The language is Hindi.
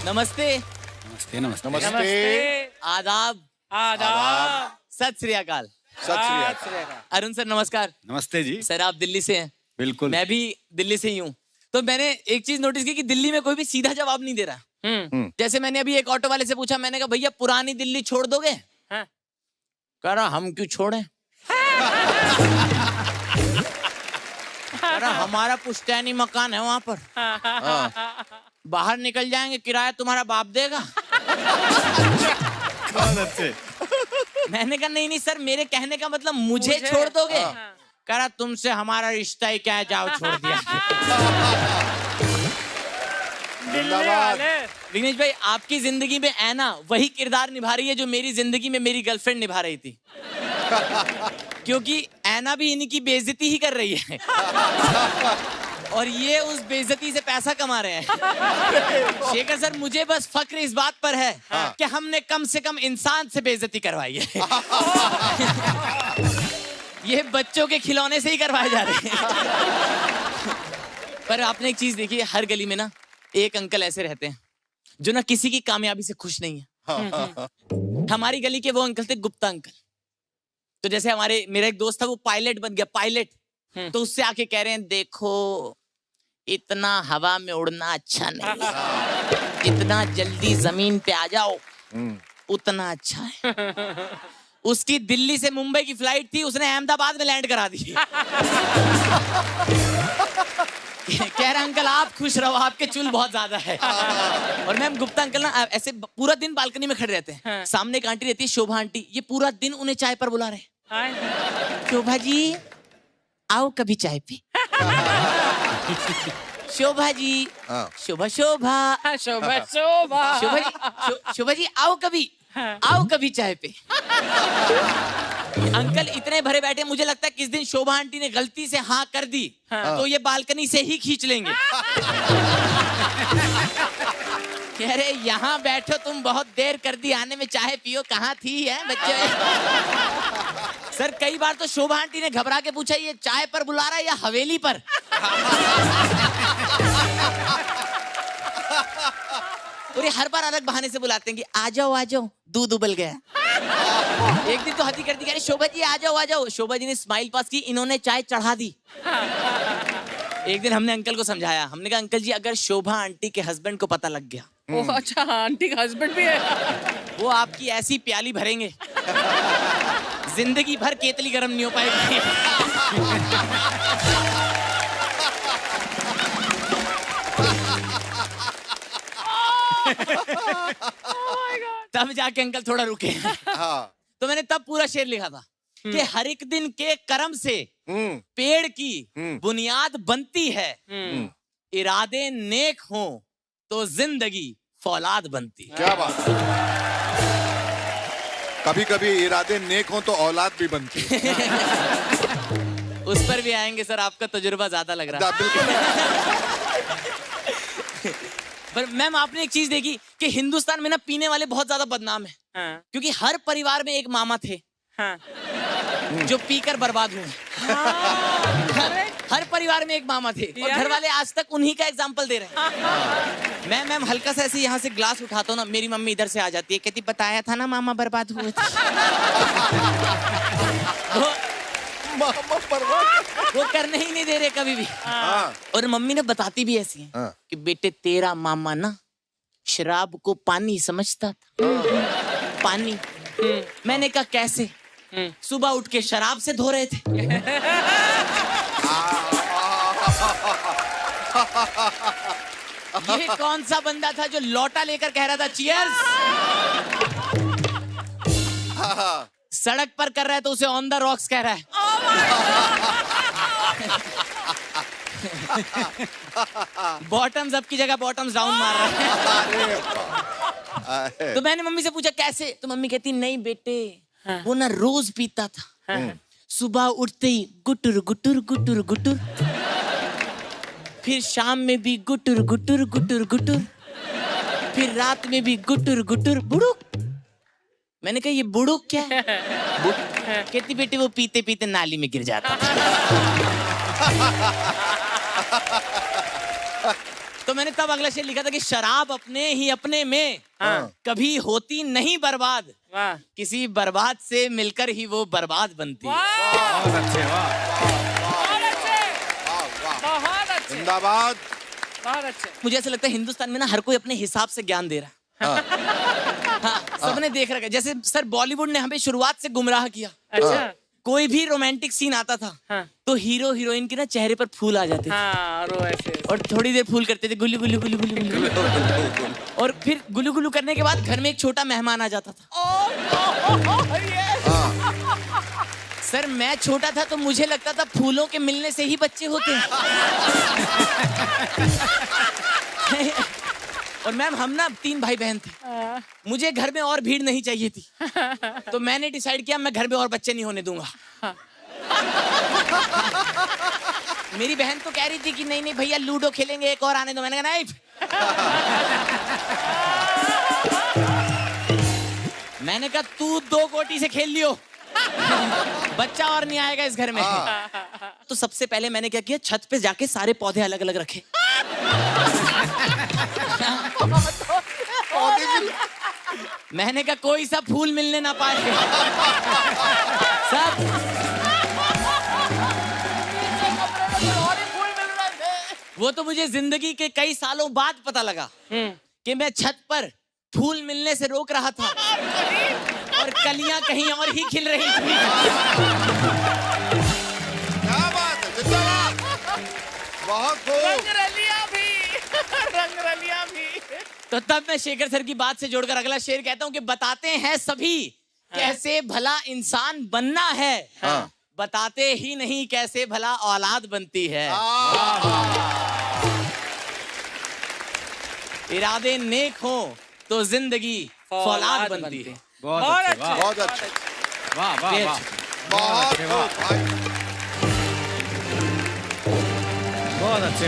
नमस्ते। नमस्ते नमस्ते नमस्ते। आदाब। आदाब। सत श्री अकाल। सत श्री अकाल। अरुण सर नमस्कार। नमस्ते जी। सर आप दिल्ली से हैं? बिल्कुल। मैं भी दिल्ली से ही हूँ। तो मैंने एक चीज नोटिस की कि दिल्ली में कोई भी सीधा जवाब नहीं दे रहा। जैसे मैंने अभी एक ऑटो वाले से पूछा, मैंने कहा भैया पुरानी दिल्ली छोड़ दोगे? हाँ। कह रहा हम क्यों छोड़ें? कह रहा हमारा पुश्तैनी मकान है वहां पर। बाहर निकल जाएंगे, किराया तुम्हारा बाप देगा। बहुत अच्छे। मैंने कहा नहीं नहीं सर, मेरे कहने का मतलब मुझे छोड़ दोगे? कह रहा तुमसे हमारा रिश्ता ही क्या है, जाओ छोड़ दिया। विघ्नेश भाई, आपकी जिंदगी में ऐना वही किरदार निभा रही है जो मेरी जिंदगी में मेरी गर्लफ्रेंड निभा रही थी। क्योंकि ऐना भी इन्हीं की बेइज्जती ही कर रही है और ये उस बेइज्जती से पैसा कमा रहे हैं। शेखर सर, मुझे बस फक्र इस बात पर है कि हमने कम से कम इंसान से बेइज्जती करवाई है। ये बच्चों के खिलौने से ही करवाए जा रहे हैं। पर आपने एक चीज देखी है, हर गली में ना एक अंकल ऐसे रहते हैं जो ना किसी की कामयाबी से खुश नहीं है। हमारी गली के वो अंकल थे, गुप्ता अंकल। तो जैसे मेरा एक दोस्त था, वो पायलट बन गया, पायलट। तो उससे आके कह रहे हैं देखो इतना हवा में उड़ना अच्छा नहीं है, जितना जल्दी जमीन पे आ जाओ उतना अच्छा है। उसकी दिल्ली से मुंबई की फ्लाइट थी, उसने अहमदाबाद में लैंड करा दी। कह रहा अंकल आप खुश रहो, आपके चुल बहुत ज्यादा है। और मैम गुप्ता अंकल ना ऐसे पूरा दिन बालकनी में खड़े रहते हैं। सामने एक आंटी रहती है, शोभा आंटी, ये पूरा दिन उन्हें चाय पर बुला रहे हैं। शोभा जी आओ कभी चाय पे। शोभा जी, शोभा शोभा शोभा शोभा शोभा जी, शोभा जी आओ कभी चाय पे। अंकल इतने भरे बैठे, मुझे लगता है किस दिन शोभा आंटी ने गलती से हाँ कर दी तो ये बालकनी से ही खींच लेंगे। कह रहे यहाँ बैठो तुम, बहुत देर कर दी आने में, चाय पियो, कहाँ थी है बच्चे। सर कई बार तो शोभा आंटी ने घबरा के पूछा ये चाय पर बुला रहा है या हवेली पर। और ये हर बार अलग बहाने से बुलाते हैं कि आ जाओ दूध उबल गया। एक दिन तो हदी कर दी, कह रही शोभा जी आ जाओ। शोभा जी ने स्माइल पास की, इन्होंने चाय चढ़ा दी। एक दिन हमने अंकल को समझाया, हमने कहा अंकल जी अगर शोभा आंटी के हस्बैंड को पता लग गया। ओह अच्छा, आंटी का हस्बैंड भी है। वो आपकी ऐसी प्याली भरेंगे, जिंदगी भर केतली गर्म नहीं हो पाएगी। तब जाके अंकल थोड़ा रुके। तो मैंने तब पूरा शेर लिखा था कि हर एक दिन के कर्म से पेड़ की बुनियाद बनती है, इरादे नेक हों तो जिंदगी फौलाद बनती है। क्या बात। कभी कभी इरादे नेक हो तो औलाद भी बनती है। उस पर भी आएंगे सर, आपका तजुर्बा ज्यादा लग रहा है। पर मैम आपने एक चीज देखी कि हिंदुस्तान में ना पीने वाले बहुत ज्यादा बदनाम है। क्योंकि हर परिवार में एक मामा थे जो पीकर बर्बाद हुए। हर परिवार में एक मामा थे और घर वाले आज तक उन्हीं का एग्जाम्पल दे रहे हैं। मैम हल्का सा ऐसे यहाँ से ग्लास उठाता हूँ ना, मेरी मम्मी इधर से आ जाती है, कहती बताया था ना मामा बर्बाद हुए थे। वो करने ही नहीं दे रहे कभी भी। और मम्मी ने बताती भी ऐसी है कि बेटे तेरा मामा ना शराब को पानी समझता था। पानी। मैंने कहा कैसे? सुबह उठ के शराब से धो रहे थे। ये कौन सा बंदा था जो लोटा लेकर कह रहा था चीयर्स? सड़क पर कर रहा है तो उसे ऑन द रॉक्स कह रहा है। बॉटम्स अप की जगह बॉटम्स डाउन मार रहा है। तो मैंने मम्मी से पूछा कैसे? तो मम्मी कहती नहीं बेटे, वो ना रोज पीता था। सुबह उठते ही गुटुर गुटुर गुटुर गुटुर, फिर शाम में भी गुटुर गुटुर गुटुर गुटुर, फिर रात में भी गुटुर गुटुर बुड़ुक। मैंने कहा ये बुड़ुक क्या है? कहती बेटी वो पीते पीते नाली में गिर जाता था। तो मैंने तब अगला शेर लिखा था कि शराब अपने ही अपने में कभी होती नहीं बर्बाद, वाह किसी बर्बाद से मिलकर ही वो बर्बाद बनती है। बहुत अच्छे, वाह। बहुत अच्छे, वाह बहुत अच्छे, जिंदाबाद। बहुत अच्छे। मुझे ऐसा लगता है हिंदुस्तान में ना हर कोई अपने हिसाब से ज्ञान दे रहा है। हाँ, सबने देख रखा है। जैसे सर बॉलीवुड ने हमें शुरुआत से गुमराह किया। अच्छा कोई भी रोमांटिक सीन आता था हाँ। तो हीरो हीरोइन के ना चेहरे पर फूल आ जाते थे हाँ और वो ऐसे और थोड़ी देर फूल करते थे, गुल्लू गुल्लू गुल्लू गुल्लू गुल्लू, और फिर गुल्लू गुल्लू करने के बाद घर में एक छोटा मेहमान आ जाता था। सर मैं छोटा था तो मुझे लगता था फूलों के मिलने से ही बच्चे होते हैं। और मैम हम ना 3 भाई बहन थे, मुझे घर में और भीड़ नहीं चाहिए थी, तो मैंने डिसाइड किया मैं घर में और बच्चे नहीं होने दूंगा। मेरी बहन तो कह रही थी कि नहीं नहीं भैया लूडो खेलेंगे, एक और आने दो। मैंने कहा नहीं। मैंने कहा तू 2 गोटी से खेल लियो, बच्चा और नहीं आएगा इस घर में। तो सबसे पहले मैंने क्या किया, छत पे जाके सारे पौधे अलग अलग रखे। मैंने कहा कोई सा फूल मिलने ना पाए। सब वो तो मुझे जिंदगी के कई सालों बाद पता लगा कि मैं छत पर फूल मिलने से रोक रहा था और कलियां कहीं और ही खिल रही थी। क्या बात है, जिंदाबाद। बहुत खूब। रंगरलिया भी, रंगरलिया भी। तो तब मैं शेखर सर की बात से जोड़कर अगला शेर कहता हूं कि बताते हैं सभी कैसे भला इंसान बनना है, बताते ही नहीं कैसे भला औलाद बनती है। इरादे नेक हो तो जिंदगी फौलाद बनती है। बहुत अच्छे, वाह। बहुत अच्छे, वाह वाह वाह। बहुत अच्छे, वाह। खूब भाई। बहुत अच्छे।